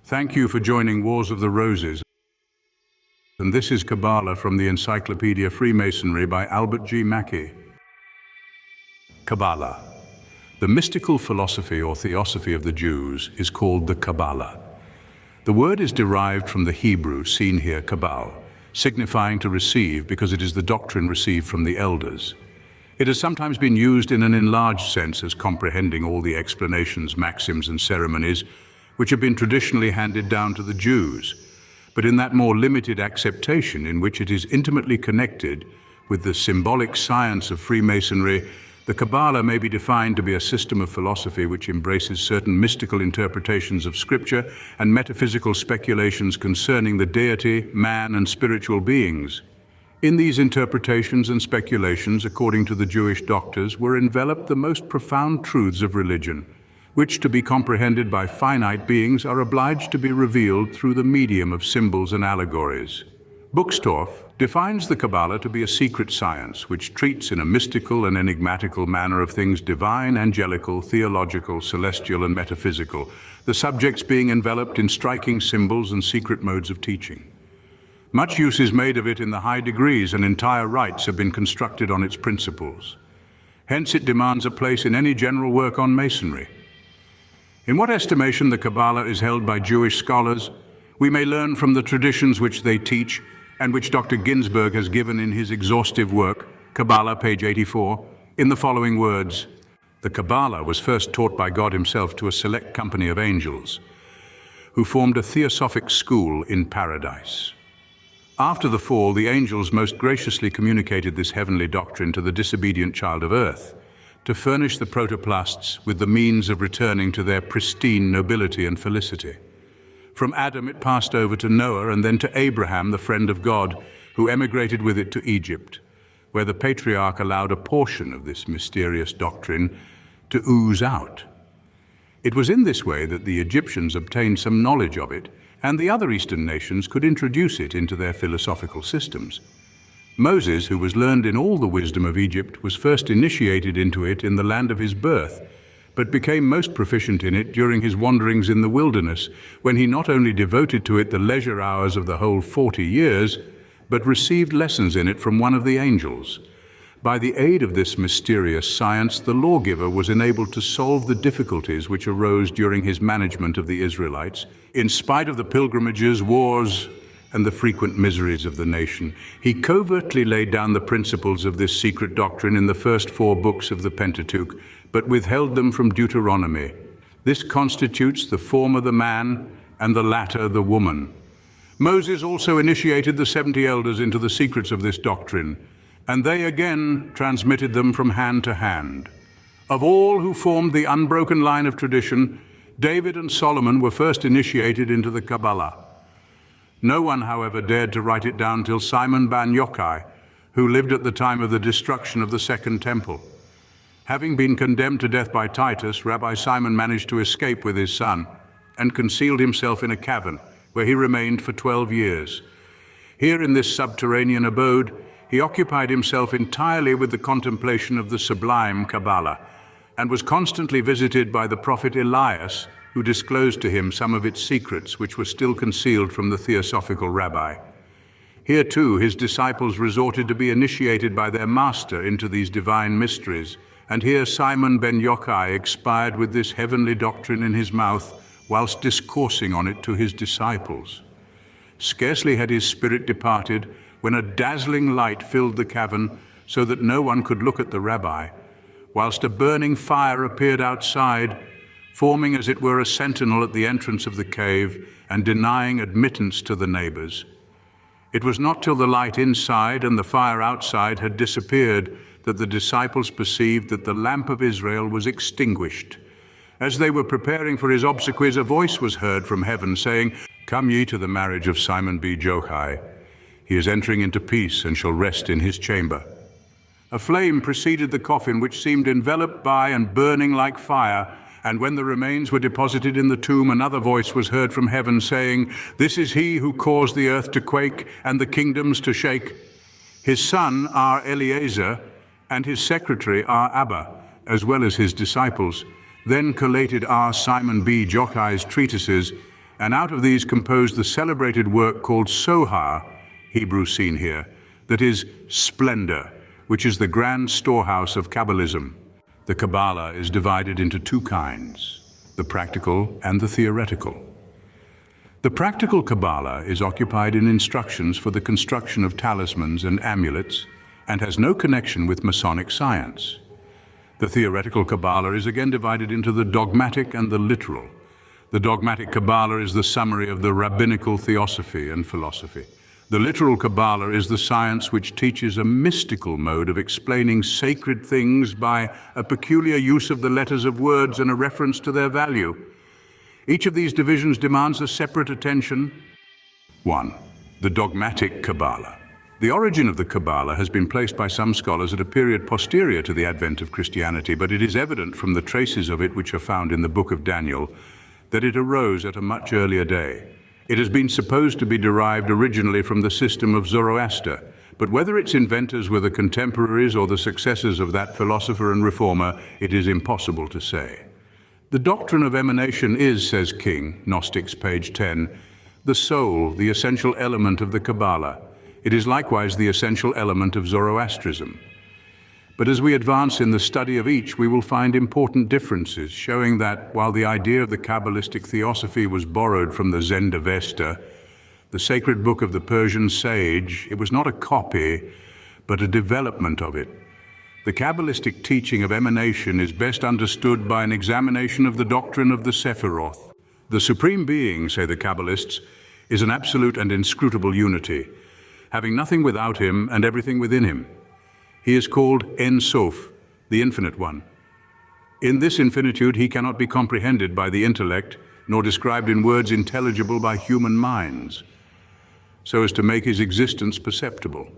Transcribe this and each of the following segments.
Thank you for joining Wars of the Roses. And this is Kabbala from the Encyclopedia of Freemasonry by Albert G. Mackey. Kabbala. The mystical philosophy or theosophy of the Jews is called the Kabbala. The word is derived from the Hebrew seen here, Kabal, signifying to receive because it is the doctrine received from the elders. It has sometimes been used in an enlarged sense as comprehending all the explanations, maxims, and ceremonies which have been traditionally handed down to the Jews, but in that more limited acceptation in which it is intimately connected with the symbolic science of Freemasonry, the Kabbala may be defined to be a system of philosophy which embraces certain mystical interpretations of Scripture and metaphysical speculations concerning the deity, man, and spiritual beings. In these interpretations and speculations, according to the Jewish doctors, were enveloped the most profound truths of religion, which, to be comprehended by finite beings, are obliged to be revealed through the medium of symbols and allegories. Buxtorf defines the Kabbala to be a secret science which treats in a mystical and enigmatical manner of things divine, angelical, theological, celestial, and metaphysical, the subjects being enveloped in striking symbols and secret modes of teaching. Much use is made of it in the high degrees, and entire rites have been constructed on its principles. Hence it demands a place in any general work on Masonry. In what estimation the Kabbala is held by Jewish scholars, we may learn from the traditions which they teach and which Dr. Ginsburg has given in his exhaustive work, Kabbala, page 84, in the following words: "The Kabbala was first taught by God himself to a select company of angels, who formed a theosophic school in paradise. After the fall, the angels most graciously communicated this heavenly doctrine to the disobedient child of earth, to furnish the protoplasts with the means of returning to their pristine nobility and felicity. From Adam it passed over to Noah and then to Abraham, the friend of God, who emigrated with it to Egypt, where the patriarch allowed a portion of this mysterious doctrine to ooze out. It was in this way that the Egyptians obtained some knowledge of it, and the other Eastern nations could introduce it into their philosophical systems. Moses, who was learned in all the wisdom of Egypt, was first initiated into it in the land of his birth, but became most proficient in it during his wanderings in the wilderness, when he not only devoted to it the leisure hours of the whole 40 years, but received lessons in it from one of the angels. By the aid of this mysterious science, the lawgiver was enabled to solve the difficulties which arose during his management of the Israelites, in spite of the pilgrimages, wars, and the frequent miseries of the nation. He covertly laid down the principles of this secret doctrine in the first 4 books of the Pentateuch, but withheld them from Deuteronomy. This constitutes the former the man, and the latter the woman. Moses also initiated the 70 elders into the secrets of this doctrine, and they again transmitted them from hand to hand. Of all who formed the unbroken line of tradition, David and Solomon were first initiated into the Kabbala. No one, however, dared to write it down till Simon ben Yochai, who lived at the time of the destruction of the Second Temple. Having been condemned to death by Titus, Rabbi Simon managed to escape with his son and concealed himself in a cavern, where he remained for 12 years. Here in this subterranean abode, he occupied himself entirely with the contemplation of the sublime Kabbala, and was constantly visited by the prophet Elias, who disclosed to him some of its secrets which were still concealed from the theosophical rabbi. Here too his disciples resorted to be initiated by their master into these divine mysteries, and here Simon ben Yochai expired with this heavenly doctrine in his mouth, whilst discoursing on it to his disciples. Scarcely had his spirit departed, when a dazzling light filled the cavern, so that no one could look at the rabbi, whilst a burning fire appeared outside, forming as it were a sentinel at the entrance of the cave and denying admittance to the neighbors. It was not till the light inside and the fire outside had disappeared that the disciples perceived that the lamp of Israel was extinguished. As they were preparing for his obsequies, a voice was heard from heaven saying, "Come ye to the marriage of Simon ben Yochai. He is entering into peace and shall rest in his chamber." A flame preceded the coffin, which seemed enveloped by and burning like fire, and when the remains were deposited in the tomb, another voice was heard from heaven saying, "This is he who caused the earth to quake and the kingdoms to shake. His son are Eliezer, and his secretary are Abba, as well as his disciples." Then collated are Simon ben Yochai's treatises, and out of these composed the celebrated work called Sohar, Hebrew seen here, that is splendor, which is the grand storehouse of Kabbalism. The Kabbala is divided into two kinds, the practical and the theoretical. The practical Kabbala is occupied in instructions for the construction of talismans and amulets and has no connection with Masonic science. The theoretical Kabbala is again divided into the dogmatic and the literal. The dogmatic Kabbala is the summary of the rabbinical theosophy and philosophy. The literal Kabbala is the science which teaches a mystical mode of explaining sacred things by a peculiar use of the letters of words and a reference to their value. Each of these divisions demands a separate attention. 1. The dogmatic Kabbala. The origin of the Kabbala has been placed by some scholars at a period posterior to the advent of Christianity, but it is evident from the traces of it which are found in the book of Daniel that it arose at a much earlier day. It has been supposed to be derived originally from the system of Zoroaster, but whether its inventors were the contemporaries or the successors of that philosopher and reformer, it is impossible to say. The doctrine of emanation is, says King, Gnostics, page 10, the soul, the essential element of the Kabbala. It is likewise the essential element of Zoroastrism. But as we advance in the study of each, we will find important differences, showing that while the idea of the Kabbalistic theosophy was borrowed from the Zend-Avesta, the sacred book of the Persian sage, it was not a copy, but a development of it. The Kabbalistic teaching of emanation is best understood by an examination of the doctrine of the Sephiroth. The Supreme Being, say the Kabbalists, is an absolute and inscrutable unity, having nothing without him and everything within him. He is called En Sof, the Infinite One. In this infinitude he cannot be comprehended by the intellect, nor described in words intelligible by human minds, so as to make his existence perceptible.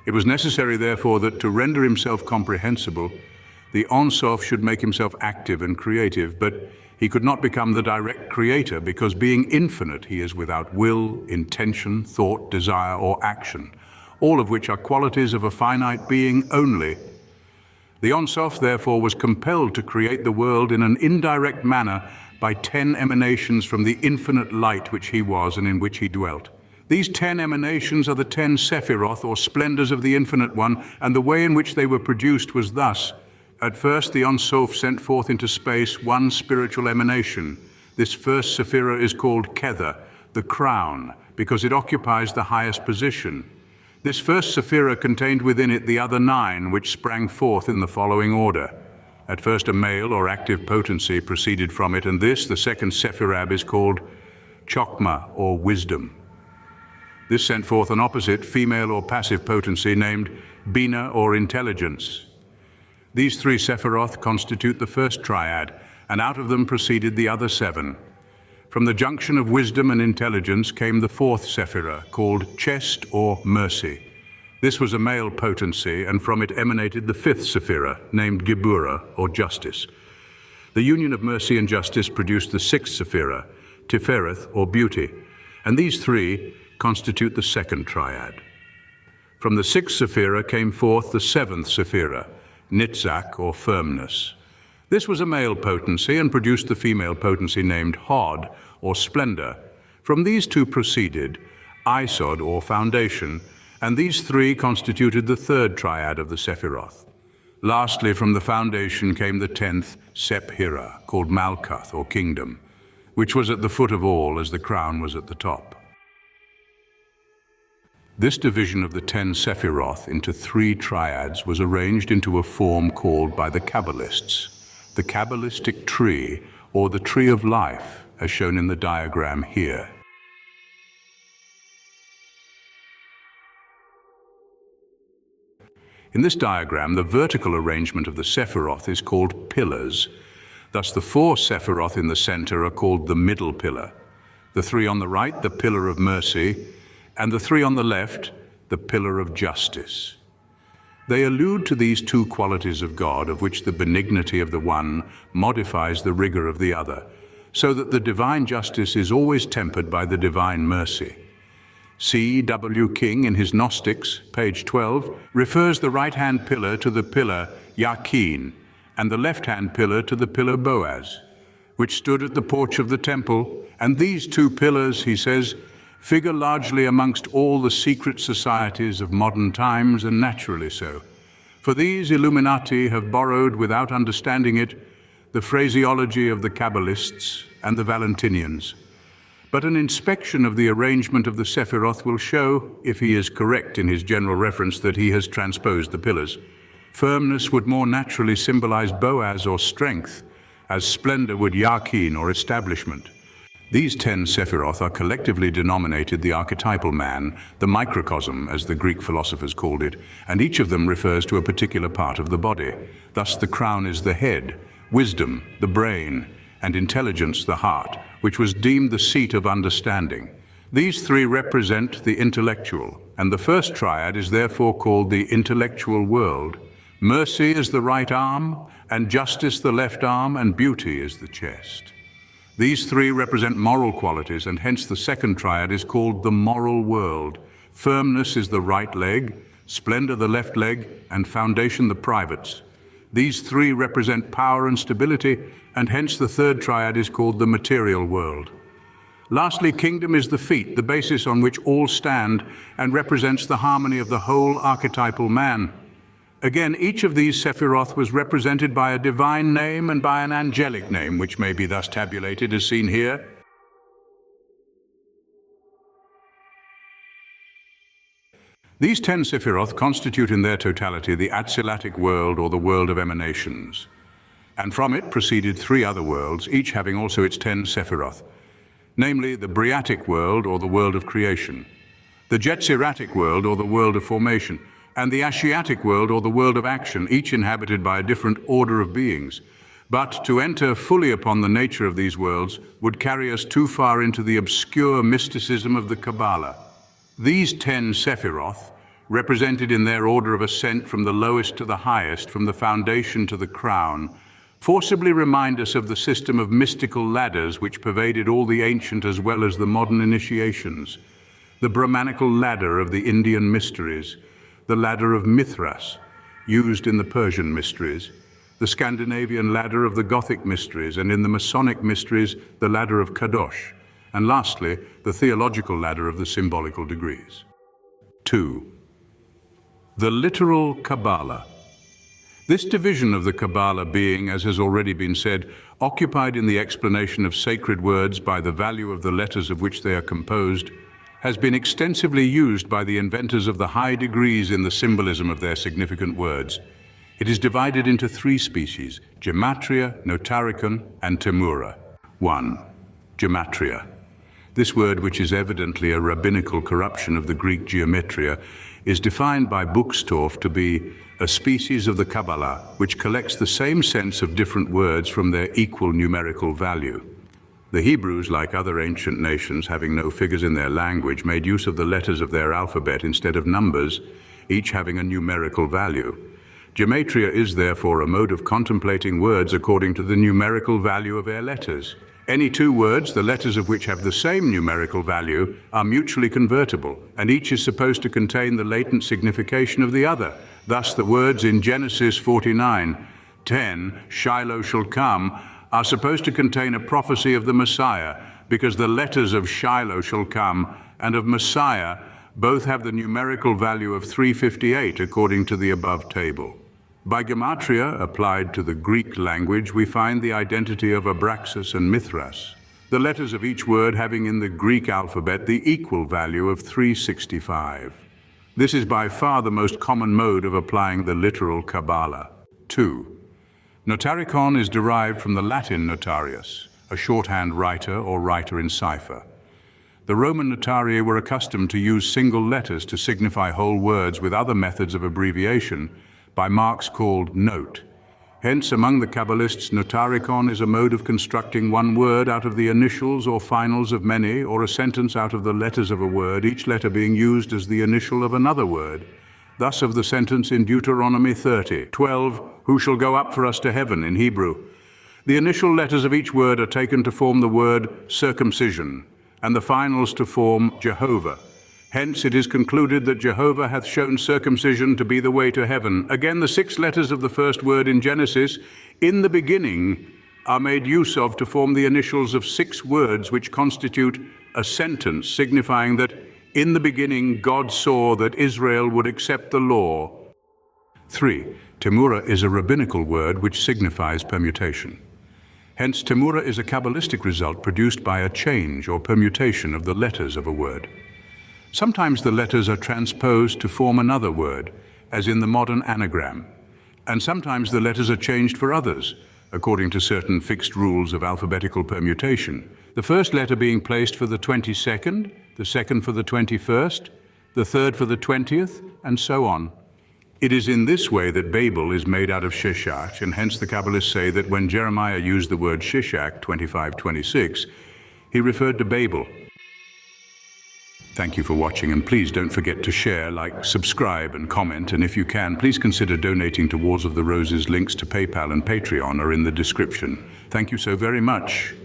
It was necessary, therefore, that to render himself comprehensible, the En Sof should make himself active and creative, but he could not become the direct creator because, being infinite, he is without will, intention, thought, desire, or action, all of which are qualities of a finite being only. The En Sof, therefore, was compelled to create the world in an indirect manner by 10 emanations from the infinite light which he was and in which he dwelt. These 10 emanations are the 10 Sephiroth, or splendors of the Infinite One, and the way in which they were produced was thus. At first, the En Sof sent forth into space one spiritual emanation. This first Sephirah is called Kether, the crown, because it occupies the highest position. This first Sephirah contained within it the other 9, which sprang forth in the following order. At first, a male or active potency proceeded from it, and this, the second Sephirah, is called Chokmah, or wisdom. This sent forth an opposite, female or passive potency named Bina, or intelligence. These 3 Sephiroth constitute the first triad, and out of them proceeded the other 7. From the junction of wisdom and intelligence came the 4th Sephirah, called chest or mercy. This was a male potency, and from it emanated the 5th Sephirah, named Geburah, or justice. The union of mercy and justice produced the 6th Sephirah, Tifereth, or beauty, and these 3 constitute the second triad. From the 6th Sephirah came forth the 7th Sephirah, Nitzak, or firmness. This was a male potency and produced the female potency named Hod, or splendor. From these 2 proceeded Isod, or foundation, and these 3 constituted the third triad of the Sephiroth. Lastly, from the foundation came the 10th Sephirah, called Malkuth, or kingdom, which was at the foot of all as the crown was at the top. This division of the 10 Sephiroth into 3 triads was arranged into a form called by the Kabbalists the Kabbalaistic Tree, or the Tree of Life, as shown in the diagram here. In this diagram, the vertical arrangement of the Sephiroth is called pillars. Thus, the 4 Sephiroth in the center are called the middle pillar, the 3 on the right, the pillar of mercy, and the 3 on the left, the pillar of justice. They allude to these 2 qualities of God, of which the benignity of the one modifies the rigor of the other, so that the divine justice is always tempered by the divine mercy. C. W. King, in his Gnostics, page 12, refers the right-hand pillar to the pillar Yakin, and the left-hand pillar to the pillar Boaz. which stood at the porch of the temple, and these two pillars, he says, figure largely amongst all the secret societies of modern times, and naturally so. For these Illuminati have borrowed, without understanding it, the phraseology of the Kabbalists and the Valentinians. But an inspection of the arrangement of the Sephiroth will show, if he is correct in his general reference, that he has transposed the pillars. Firmness would more naturally symbolize Boaz or strength, as splendor would Yakin or establishment. These 10 Sephiroth are collectively denominated the archetypal man, the microcosm, as the Greek philosophers called it, and each of them refers to a particular part of the body. Thus the crown is the head, wisdom, the brain, and intelligence, the heart, which was deemed the seat of understanding. These three represent the intellectual, and the first triad is therefore called the intellectual world. Mercy is the right arm, and justice the left arm, and beauty is the chest. These three represent moral qualities, and hence the second triad is called the moral world. Firmness is the right leg, splendor the left leg, and foundation the privates. These three represent power and stability, and hence the third triad is called the material world. Lastly, kingdom is the feet, the basis on which all stand, and represents the harmony of the whole archetypal man. Again, each of these Sephiroth was represented by a divine name and by an angelic name, which may be thus tabulated as seen here. These 10 Sephiroth constitute in their totality the Atzilatic world, or the world of emanations. And from it proceeded 3 other worlds, each having also its 10 Sephiroth, namely the Briatic world, or the world of creation, the Yetziratic world, or the world of formation, and the Ashiatic world, or the world of action, each inhabited by a different order of beings. But to enter fully upon the nature of these worlds would carry us too far into the obscure mysticism of the Kabbala. These 10 Sephiroth, represented in their order of ascent from the lowest to the highest, from the foundation to the crown, forcibly remind us of the system of mystical ladders which pervaded all the ancient as well as the modern initiations. The Brahmanical ladder of the Indian mysteries, the ladder of Mithras, used in the Persian mysteries, the Scandinavian ladder of the Gothic mysteries, and in the Masonic mysteries, the ladder of Kadosh, and lastly, the theological ladder of the symbolical degrees. 2. The literal Kabbala. This division of the Kabbala being, as has already been said, occupied in the explanation of sacred words by the value of the letters of which they are composed, has been extensively used by the inventors of the high degrees in the symbolism of their significant words. It is divided into 3 species: gematria, notarikon, and temura. 1. Gematria. This word, which is evidently a rabbinical corruption of the Greek geometria, is defined by Buxtorf to be a species of the Kabbala, which collects the same sense of different words from their equal numerical value. The Hebrews, like other ancient nations having no figures in their language, made use of the letters of their alphabet instead of numbers, each having a numerical value. Gematria is therefore a mode of contemplating words according to the numerical value of their letters. Any 2 words, the letters of which have the same numerical value, are mutually convertible, and each is supposed to contain the latent signification of the other. Thus the words in Genesis 49:10, Shiloh shall come, are supposed to contain a prophecy of the Messiah, because the letters of Shiloh shall come and of Messiah both have the numerical value of 358 according to the above table. By gematria, applied to the Greek language, we find the identity of Abraxas and Mithras, the letters of each word having in the Greek alphabet the equal value of 365. This is by far the most common mode of applying the literal Kabbala. 2. Notarikon is derived from the Latin notarius, a shorthand writer or writer in cipher. The Roman notarii were accustomed to use single letters to signify whole words with other methods of abbreviation by marks called note. Hence, among the Kabbalists, notarikon is a mode of constructing one word out of the initials or finals of many, or a sentence out of the letters of a word, each letter being used as the initial of another word. Thus of the sentence in Deuteronomy 30:12, who shall go up for us to heaven, in Hebrew. The initial letters of each word are taken to form the word circumcision, and the finals to form Jehovah. Hence it is concluded that Jehovah hath shown circumcision to be the way to heaven. Again, the 6 letters of the first word in Genesis, in the beginning, are made use of to form the initials of 6 words which constitute a sentence signifying that in the beginning God saw that Israel would accept the law. 3. Temura is a rabbinical word which signifies permutation. Hence, Temura is a Kabbalistic result produced by a change or permutation of the letters of a word. Sometimes the letters are transposed to form another word, as in the modern anagram, and sometimes the letters are changed for others, according to certain fixed rules of alphabetical permutation, the first letter being placed for the 22nd, the second for the 21st, the third for the 20th, and so on. It is in this way that Babel is made out of Shishak, and hence the Kabbalists say that when Jeremiah used the word Shishak, 25:26, he referred to Babel. Thank you for watching, and please don't forget to share, like, subscribe, and comment, and if you can, please consider donating to Wars of the Roses. Links to PayPal and Patreon are in the description. Thank you so very much.